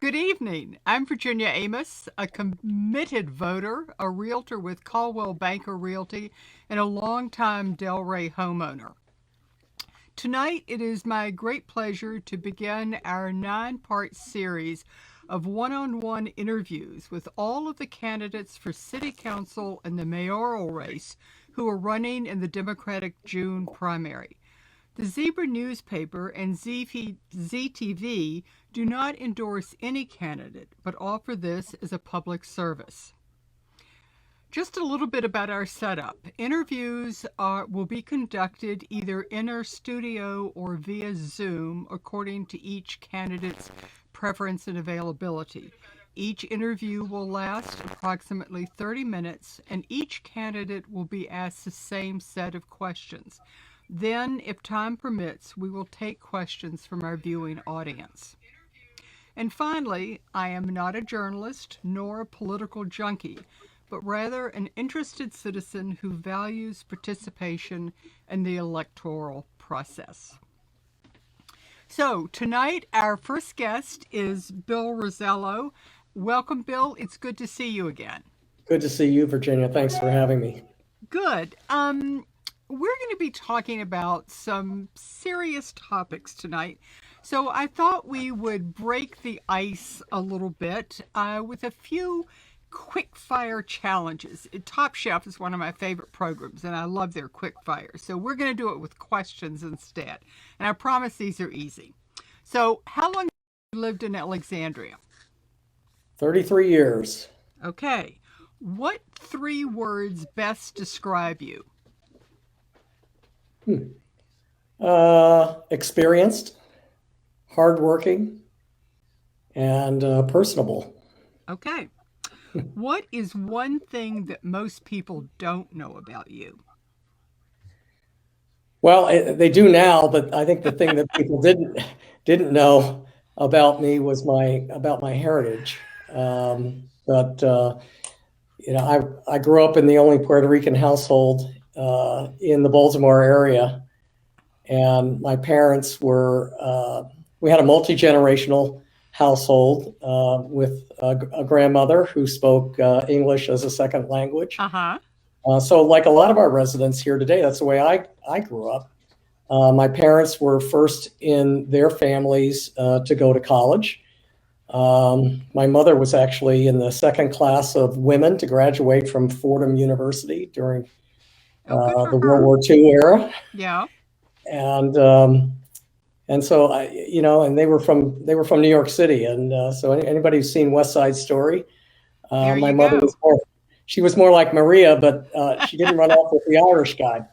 Good evening. I'm Virginia Amos, a committed voter, a realtor with Caldwell Banker Realty, and a longtime Delray homeowner. Tonight, it is my great pleasure to begin our 9-part series of one-on-one interviews with all of the candidates for City Council and the mayoral race who are running in the Democratic June primary. The Zebra newspaper and ZTV do not endorse any candidate, but offer this as a public service. Just a little bit about our setup. Interviews will be conducted either in our studio or via Zoom, according to each candidate's preference and availability. Each interview will last approximately 30 minutes, and each candidate will be asked the same set of questions. Then, if time permits, we will take questions from our viewing audience. And finally, I am not a journalist nor a political junkie, but rather an interested citizen who values participation in the electoral process. So, tonight, our first guest is Bill Rossello. Welcome, Bill. It's good to see you again. Good to see you, Virginia. Thanks for having me. Good. We're going to be talking about some serious topics tonight. So I thought we would break the ice a little bit with a few quick fire challenges. Top Chef is one of my favorite programs, and I love their quick fire. So we're going to do it with questions instead. And I promise these are easy. So how long have you lived in Alexandria? 33 years. Okay. What 3 words best describe you? Experienced, hardworking, and personable. Okay. What is one thing that most people don't know about you? Well, they do now, but I think the thing that people didn't know about me was my heritage. I grew up in the only Puerto Rican household in the Baltimore area, and my parents we had a multi-generational household with a grandmother who spoke English as a second language. So like a lot of our residents here today, that's the way I grew up. My parents were first in their families to go to college. My mother was actually in the second class of women to graduate from Fordham University during the World War II era. Yeah. And so and they were from New York City, and so anybody who's seen West Side Story, my mother was more like Maria, but she didn't run off with the Irish guy.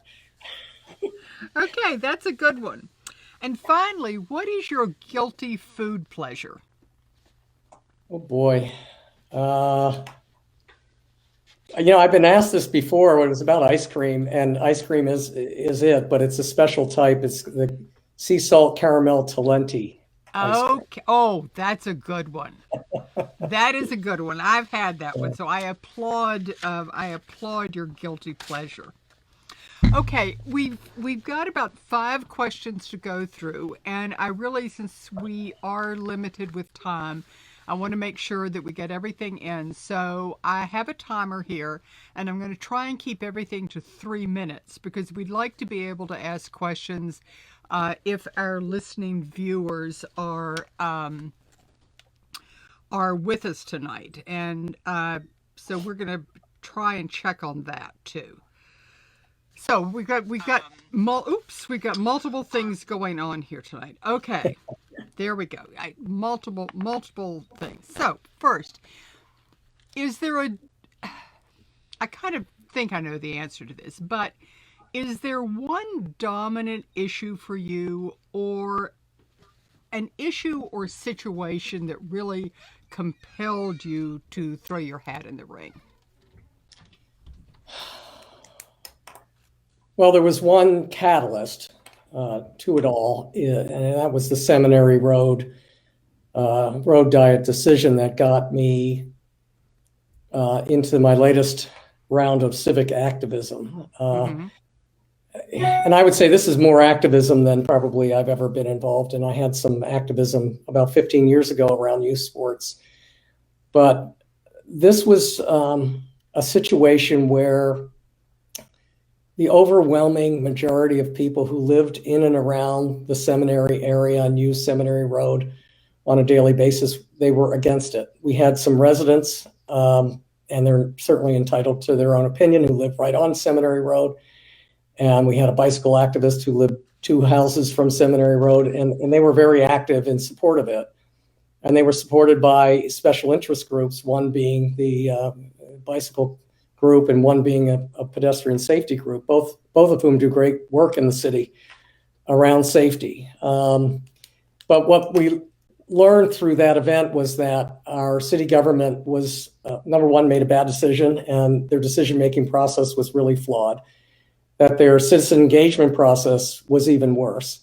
Okay, that's a good one. And finally, what is your guilty food pleasure? Oh boy. I've been asked this before when it was about ice cream, and ice cream is it, but it's a special type. It's the sea salt caramel Talenti. Okay. Oh, that's a good one. That is a good one. I've had that one, so I applaud your guilty pleasure. Okay, we've got about 5 questions to go through, and I really, since we are limited with time, I want to make sure that we get everything in. So I have a timer here, and I'm going to try and keep everything to 3 minutes because we'd like to be able to ask questions if our listening viewers are with us tonight. And so we're going to try and check on that too. So we got multiple things going on here tonight. Okay. There we go. Multiple things. So first, I kind of think I know the answer to this, but is there one dominant issue for you, or an issue or situation that really compelled you to throw your hat in the ring? Well, there was one catalyst to it all, and that was the Seminary Road diet decision that got me into my latest round of civic activism. and I would say this is more activism than probably I've ever been involved in. I had some activism about 15 years ago around youth sports, but this was a situation where the overwhelming majority of people who lived in and around the seminary area and used Seminary Road on a daily basis, they were against it. We had some residents, and they're certainly entitled to their own opinion, who live right on Seminary Road. And we had a bicycle activist who lived 2 houses from Seminary Road, and they were very active in support of it. And they were supported by special interest groups, one being the bicycle group and one being a pedestrian safety group, both of whom do great work in the city around safety. But what we learned through that event was that our city government was, number one, made a bad decision, and their decision-making process was really flawed. That their citizen engagement process was even worse.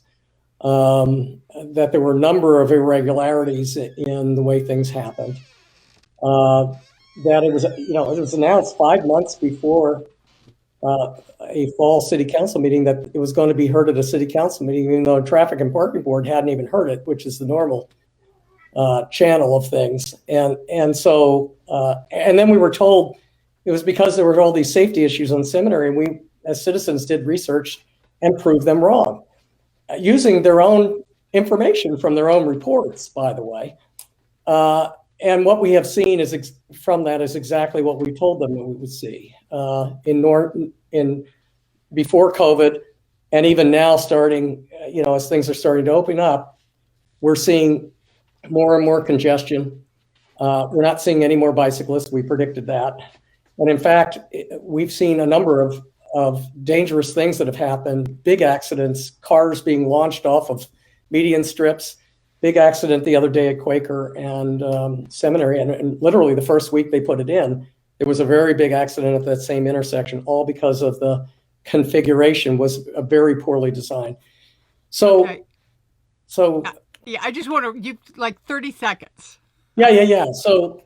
That there were a number of irregularities in the way things happened. That it was announced 5 months before a fall city council meeting that it was going to be heard at a city council meeting, even though traffic and parking board hadn't even heard it, which is the normal channel of things. And then we were told it was because there were all these safety issues on Seminary, and we, as citizens, did research and proved them wrong, using their own information from their own reports, by the way. And what we have seen from that is exactly what we told them that we would see in before COVID, and even now, starting as things are starting to open up, we're seeing more and more congestion. We're not seeing any more bicyclists. We predicted that, and in fact, we've seen a number of dangerous things that have happened, big accidents, cars being launched off of median strips, big accident the other day at Quaker and Seminary. And literally the first week they put it in, there was a very big accident at that same intersection, all because of the configuration was very poorly designed. Okay. Yeah, I just want to, like 30 seconds. Yeah. So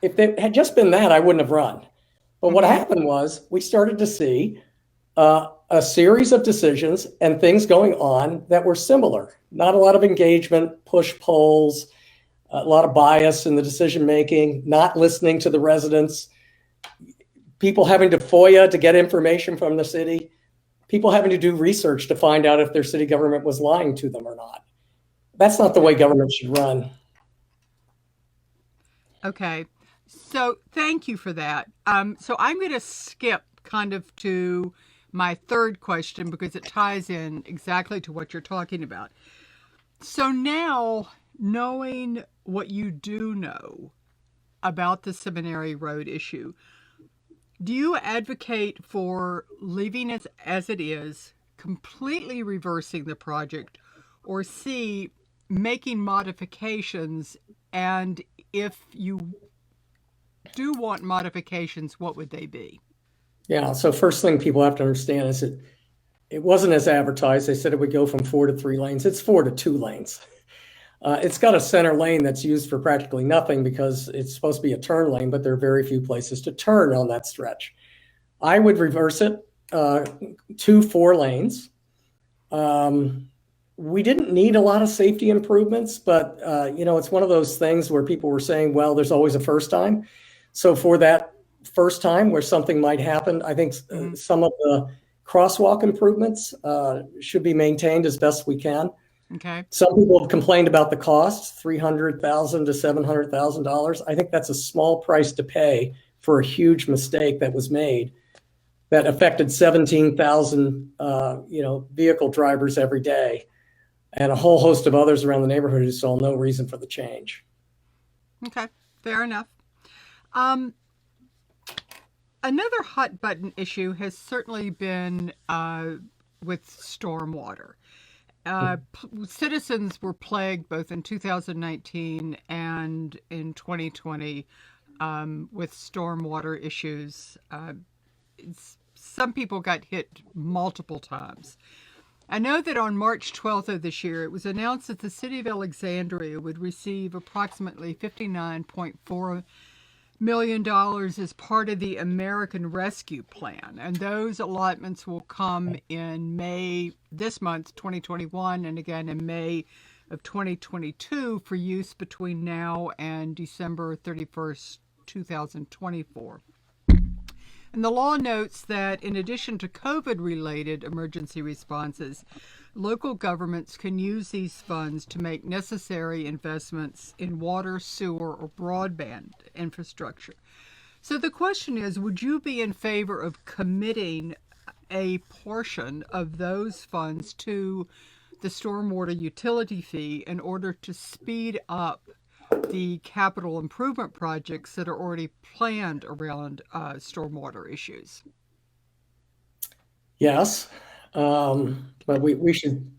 if they had just been that, I wouldn't have run. But what happened was we started to see a series of decisions and things going on that were similar. Not a lot of engagement, push polls, a lot of bias in the decision making, not listening to the residents, people having to FOIA to get information from the city, people having to do research to find out if their city government was lying to them or not. That's not the way government should run. Okay. So thank you for that. So I'm going to skip kind of to my third question because it ties in exactly to what you're talking about. So now, knowing what you do know about the Seminary Road issue, do you advocate for leaving it as it is, completely reversing the project, or C, making modifications? And if you do want modifications, what would they be? Yeah, so first thing people have to understand is it wasn't as advertised. They said it would go from 4 to 3 lanes. It's 4 to 2 lanes. It's got a center lane that's used for practically nothing because it's supposed to be a turn lane, but there are very few places to turn on that stretch. I would reverse it to 4 lanes. We didn't need a lot of safety improvements, but it's one of those things where people were saying, well, there's always a first time. So for that first time where something might happen, I think some of the crosswalk improvements should be maintained as best we can. Okay. Some people have complained about the cost, $300,000 to $700,000. I think that's a small price to pay for a huge mistake that was made that affected 17,000 vehicle drivers every day, and a whole host of others around the neighborhood who saw no reason for the change. Okay, fair enough. Another hot button issue has certainly been with stormwater. Citizens were plagued both in 2019 and in 2020 with stormwater issues. Some people got hit multiple times. I know that on March 12th of this year, it was announced that the city of Alexandria would receive approximately $59.4 million is part of the American Rescue Plan, and those allotments will come in May this month, 2021, and again in May of 2022 for use between now and December 31st, 2024. And the law notes that in addition to COVID-related emergency responses, local governments can use these funds to make necessary investments in water, sewer, or broadband infrastructure. So the question is, would you be in favor of committing a portion of those funds to the stormwater utility fee in order to speed up the capital improvement projects that are already planned around stormwater issues? Yes, but we should.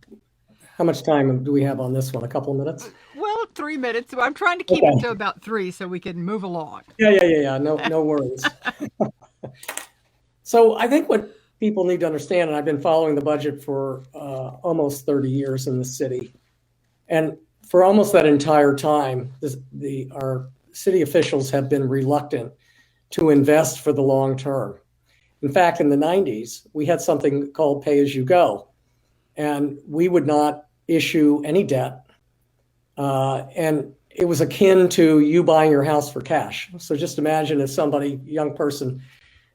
How much time do we have on this one? A couple of minutes? Well, 3 minutes. I'm trying to keep it to about 3 so we can move along. Yeah. No worries. So I think what people need to understand, and I've been following the budget for almost 30 years in the city, and for almost that entire time, our city officials have been reluctant to invest for the long term. In fact, in the 90s, we had something called pay-as-you-go, and we would not issue any debt. And it was akin to you buying your house for cash. So just imagine if somebody, young person,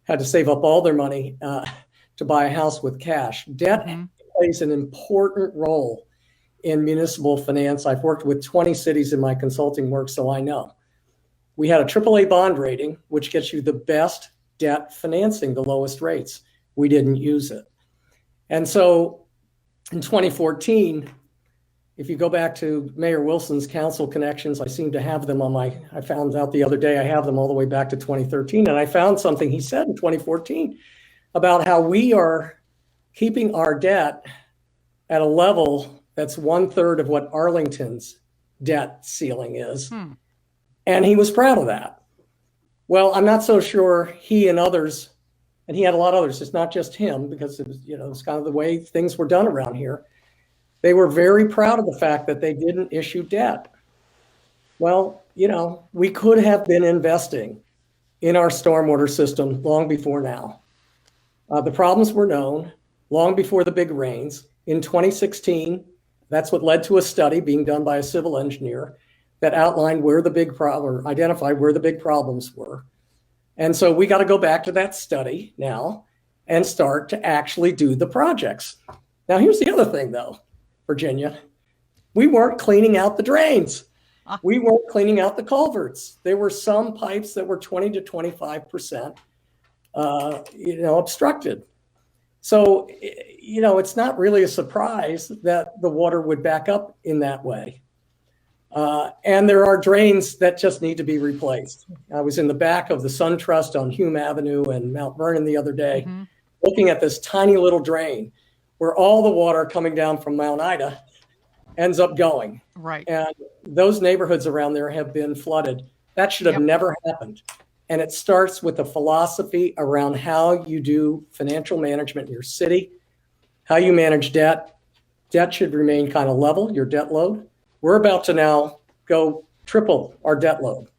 had to save up all their money to buy a house with cash. Debt plays an important role in municipal finance. I've worked with 20 cities in my consulting work, so I know. We had a AAA bond rating, which gets you the best debt financing, the lowest rates. We didn't use it. And so in 2014, if you go back to Mayor Wilson's council connections, I seem to have them I found out the other day, I have them all the way back to 2013. And I found something he said in 2014 about how we are keeping our debt at a level that's 1/3 of what Arlington's debt ceiling is. And he was proud of that. Well, I'm not so sure he and others, and he had a lot of others, it's not just him, because it was, it's kind of the way things were done around here. They were very proud of the fact that they didn't issue debt. Well, we could have been investing in our stormwater system long before now. The problems were known long before the big rains. In 2016, that's what led to a study being done by a civil engineer that outlined identified where the big problems were. And so we got to go back to that study now and start to actually do the projects. Now, here's the other thing, though, Virginia. We weren't cleaning out the drains. We weren't cleaning out the culverts. There were some pipes that were 20 to 25%, obstructed. So, it's not really a surprise that the water would back up in that way. And there are drains that just need to be replaced. I was in the back of the Sun Trust on Hume Avenue and Mount Vernon the other day, looking at this tiny little drain where all the water coming down from Mount Ida ends up going. Right. And those neighborhoods around there have been flooded. That should have never happened. And it starts with a philosophy around how you do financial management in your city, how you manage debt. Debt should remain kind of level, your debt load. We're about to now go triple our debt load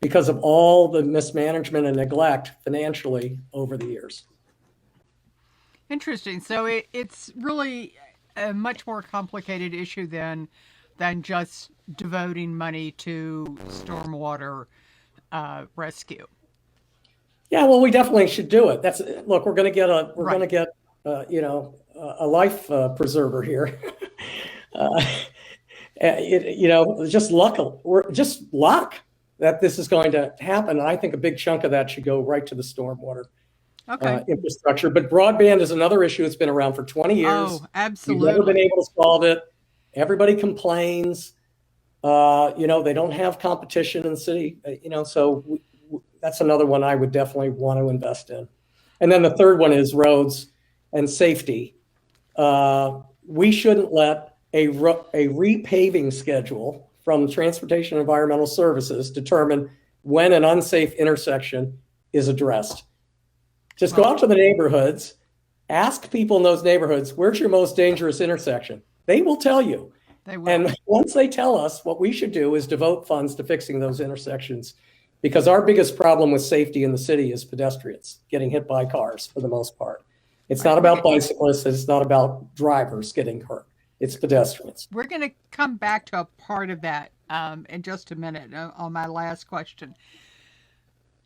because of all the mismanagement and neglect financially over the years. Interesting. So it's really a much more complicated issue than just devoting money to stormwater rescue. Yeah, well, we definitely should do it. Look, we're going to get a life preserver here. Just luck that this is going to happen. And I think a big chunk of that should go right to the stormwater infrastructure. But broadband is another issue that's been around for 20 years. Oh, absolutely. We've never been able to solve it. Everybody complains. They don't have competition in the city. So that's another one I would definitely want to invest in. And then the third one is roads and safety. We shouldn't let a repaving schedule from Transportation and Environmental Services determine when an unsafe intersection is addressed. Just go out to the neighborhoods, ask people in those neighborhoods, where's your most dangerous intersection? They will tell you. They will. And once they tell us, what we should do is devote funds to fixing those intersections, because our biggest problem with safety in the city is pedestrians getting hit by cars for the most part. It's not about bicyclists. It's not about drivers getting hurt. It's pedestrians. We're going to come back to a part of that in just a minute on my last question.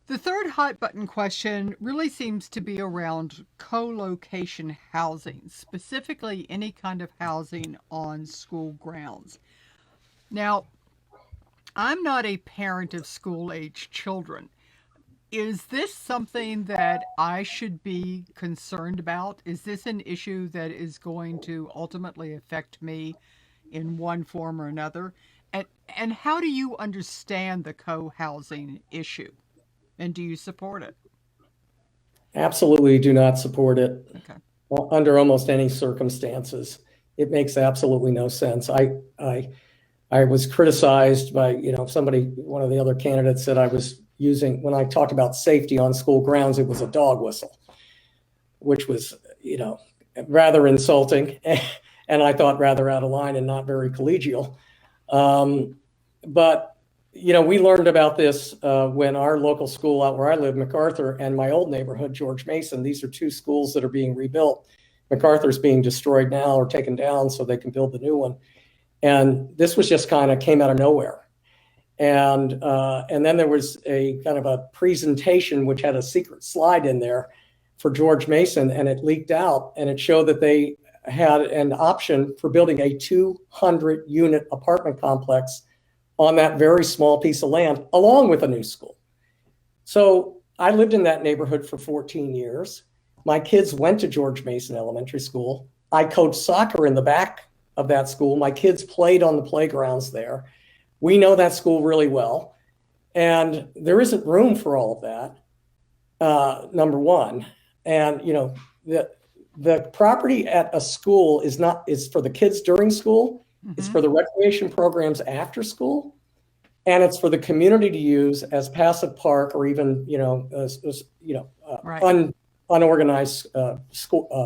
The third hot button question really seems to be around co-location housing, specifically any kind of housing on school grounds. Now, I'm not a parent of school-age children. Is this something that I should be concerned about? Is this an issue that is going to ultimately affect me in one form or another? And how do you understand the co-housing issue? And do you support it? Absolutely do not support it. Okay. Under almost any circumstances. It makes absolutely no sense. I was criticized by, one of the other candidates said I was using, when I talked about safety on school grounds, it was a dog whistle, which was, rather insulting and I thought rather out of line and not very collegial. But we learned about this when our local school out where I live, MacArthur, and my old neighborhood, George Mason, these are two schools that are being rebuilt. MacArthur's being destroyed now or taken down so they can build the new one. And this was just kind of came out of nowhere. And then there was a kind of a presentation which had a secret slide in there for George Mason, and it leaked out, and it showed that they had an option for building a 200-unit apartment complex on that very small piece of land, along with a new school. So I lived in that neighborhood for 14 years. My kids went to George Mason Elementary School. I coached soccer in the back of that school. My kids played on the playgrounds there. We know that school really well. And there isn't room for all of that, number one. And, the property at a school is for the kids during school. Mm-hmm. It's for the recreation programs after school. And it's for the community to use as passive park or even, right. Unorganized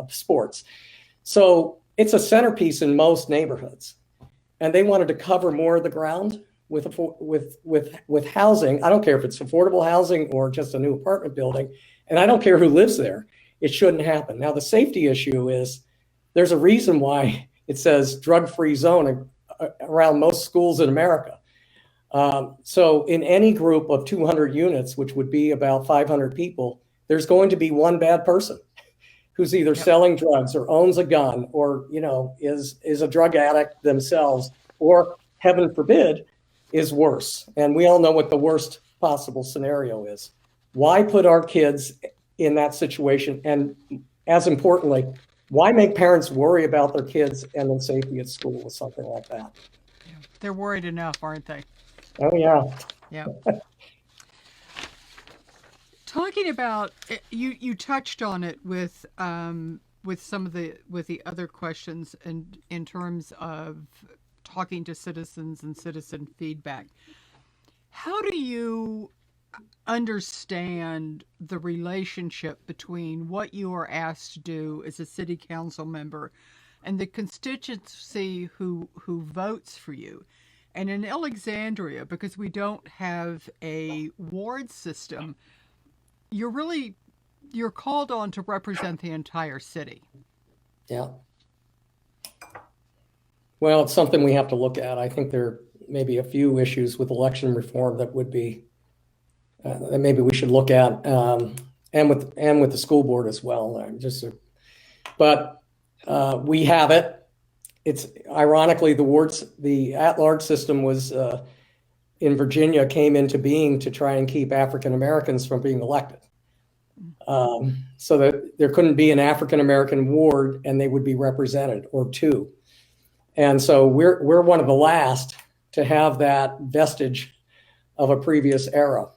sports. So it's a centerpiece in most neighborhoods. And they wanted to cover more of the ground with housing. I don't care if it's affordable housing or just a new apartment building. And I don't care who lives there. It shouldn't happen. Now, the safety issue is there's a reason why it says drug-free zone around most schools in America. So in any group of 200 units, which would be about 500 people, there's going to be one bad person who's either selling drugs or owns a gun or, is a drug addict themselves, or heaven forbid, is worse. And we all know what the worst possible scenario is. Why put our kids in that situation? And as importantly, why make parents worry about their kids and their safety at school with something like that? They're worried enough, aren't they? Oh, yeah. Yeah. Talking about, you touched on it with the other questions and in terms of talking to citizens and citizen feedback. How do you understand the relationship between what you are asked to do as a city council member and the constituency who votes for you? And in Alexandria, because we don't have a ward system, you're called on to represent the entire city. Yeah. Well, it's something we have to look at. I think there may be a few issues with election reform that would be that maybe we should look at, and with the school board as well. But we have it. It's ironically the at-large system was in Virginia came into being to try and keep African Americans from being elected, so that there couldn't be an African American ward and they would be represented, or two. And so we're one of the last to have that vestige of a previous era.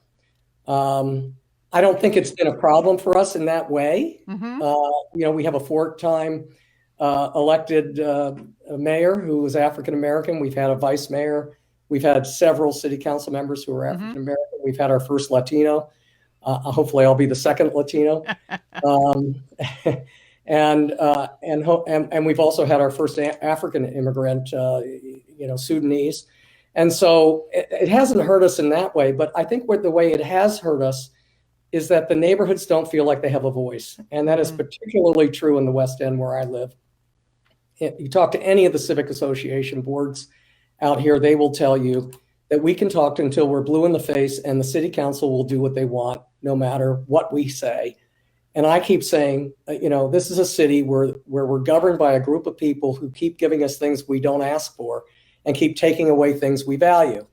I don't think it's been a problem for us in that way. Mm-hmm. We have a four-time elected mayor who was African American. We've had a vice mayor. We've had several city council members who are African American. Mm-hmm. We've had our first Latino. Hopefully, I'll be the second Latino. And we've also had our first African immigrant, Sudanese. And so it hasn't hurt us in that way, but I think the way it has hurt us is that the neighborhoods don't feel like they have a voice. And that is particularly true in the West End where I live. You talk to any of the civic association boards out here, they will tell you that we can talk until we're blue in the face and the city council will do what they want, no matter what we say. And I keep saying, this is a city where we're governed by a group of people who keep giving us things we don't ask for and keep taking away things we value.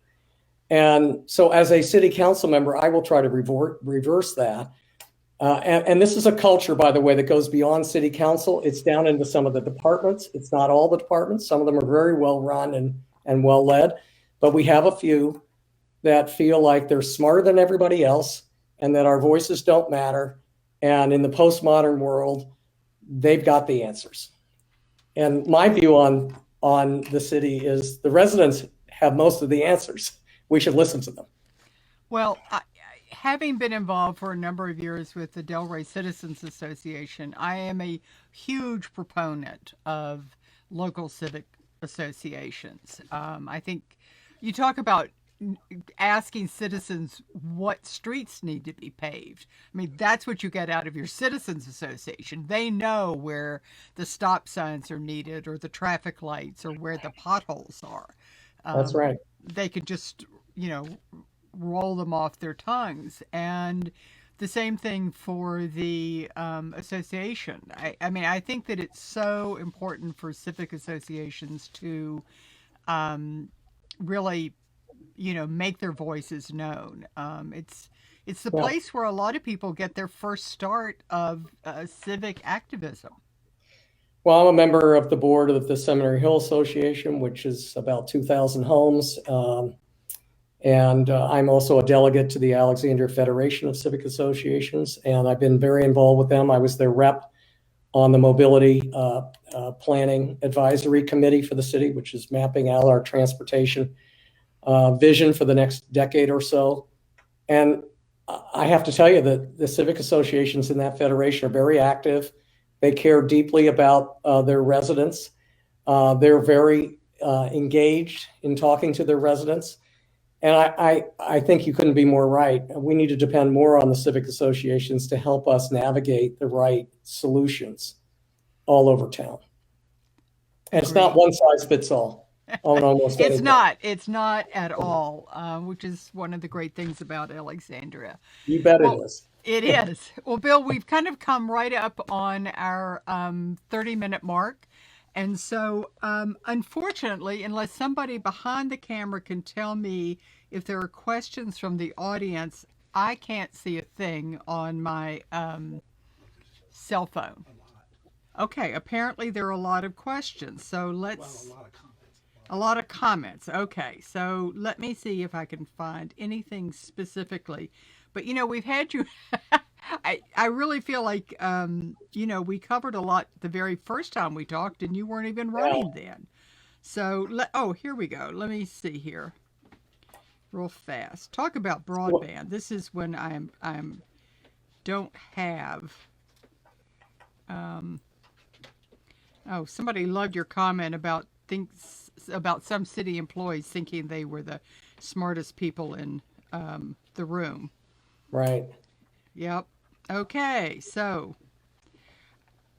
And so as a city council member, I will try to reverse that. And this is a culture, by the way, that goes beyond city council. It's down into some of the departments. It's not all the departments. Some of them are very well run and well led, but we have a few that feel like they're smarter than everybody else and that our voices don't matter. And in the postmodern world, they've got the answers. And my view on the city is the residents have most of the answers. We should listen to them. Well, having been involved for a number of years with the Delray Citizens Association, I am a huge proponent of local civic associations. I think you talk about asking citizens what streets need to be paved. I mean, that's what you get out of your citizens association. They know where the stop signs are needed or the traffic lights or where the potholes are. That's right. They could just, roll them off their tongues. And the same thing for the association. I think that it's so important for civic associations to really make their voices known. It's the place where a lot of people get their first start of civic activism. Well, I'm a member of the board of the Seminary Hill Association, which is about 2,000 homes. And I'm also a delegate to the Alexandria Federation of Civic Associations, and I've been very involved with them. I was their rep on the Mobility Planning Advisory Committee for the city, which is mapping out our transportation vision for the next decade or so. And I have to tell you that the civic associations in that federation are very active. They care deeply about their residents. They're very engaged in talking to their residents. And I think you couldn't be more right. We need to depend more on the civic associations to help us navigate the right solutions all over town. And it's not one size fits all. It's not at all, which is one of the great things about Alexandria. You bet it is. It is. Well, Bill, we've kind of come right up on our 30-minute mark. And so, unfortunately, unless somebody behind the camera can tell me if there are questions from the audience, I can't see a thing on my cell phone. Okay, apparently there are a lot of questions. So let's... Well, a lot of comments. A lot of comments. Okay, so let me see if I can find anything specifically. But, we've had you... I really feel like, we covered a lot the very first time we talked, and you weren't even running then. So, here we go. Let me see here, real fast. Talk about broadband. This is when I'm don't have. Somebody loved your comment about some city employees thinking they were the smartest people in the room. Right. Yep. Okay, so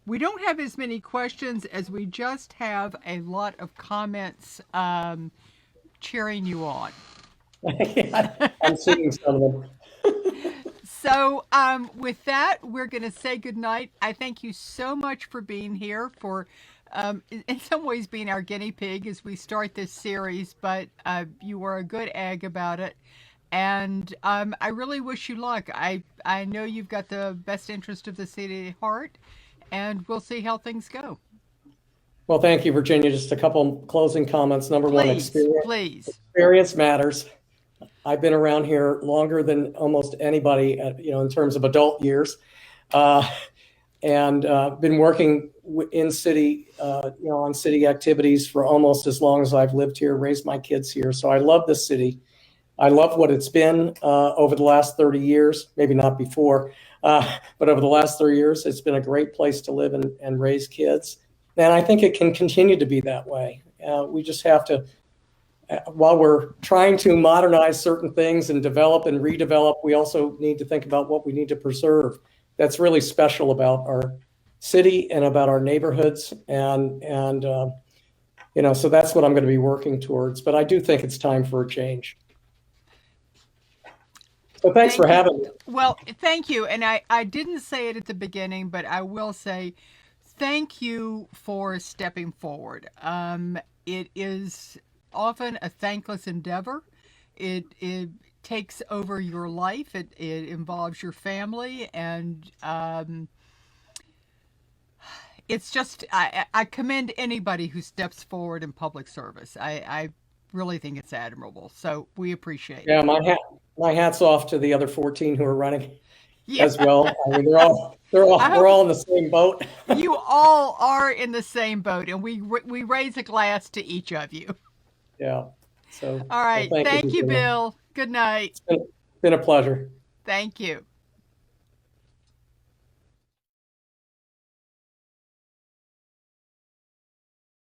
we don't have as many questions as we just have a lot of comments cheering you on. I'm seeing some of them. So with that, we're going to say goodnight. I thank you so much for being here, for in some ways being our guinea pig as we start this series, but you were a good egg about it. And I really wish you luck. I know you've got the best interest of the city at heart, and we'll see how things go. Well, thank you, Virginia. Just a couple closing comments. Number one, Please. Experience matters. I've been around here longer than almost anybody, in terms of adult years, and been working in city, on city activities for almost as long as I've lived here, raised my kids here. So I love this city. I love what it's been over the last 30 years, maybe not before, but over the last 30 years, it's been a great place to live and raise kids. And I think it can continue to be that way. We just have to while we're trying to modernize certain things and develop and redevelop, we also need to think about what we need to preserve. That's really special about our city and about our neighborhoods. So that's what I'm going to be working towards. But I do think it's time for a change. So thanks for having me. Well, thank you. And I didn't say it at the beginning, but I will say thank you for stepping forward. It is often a thankless endeavor. It takes over your life. It involves your family, and it's just I commend anybody who steps forward in public service. I really think it's admirable. So we appreciate it. Yeah, my hat's off to the other 14 who are running Yeah. as well. I mean, we're all in the same boat. You all are in the same boat, and we raise a glass to each of you. Yeah. So All right. well, Thank you, Bill. Good night. It's been a pleasure. Thank you.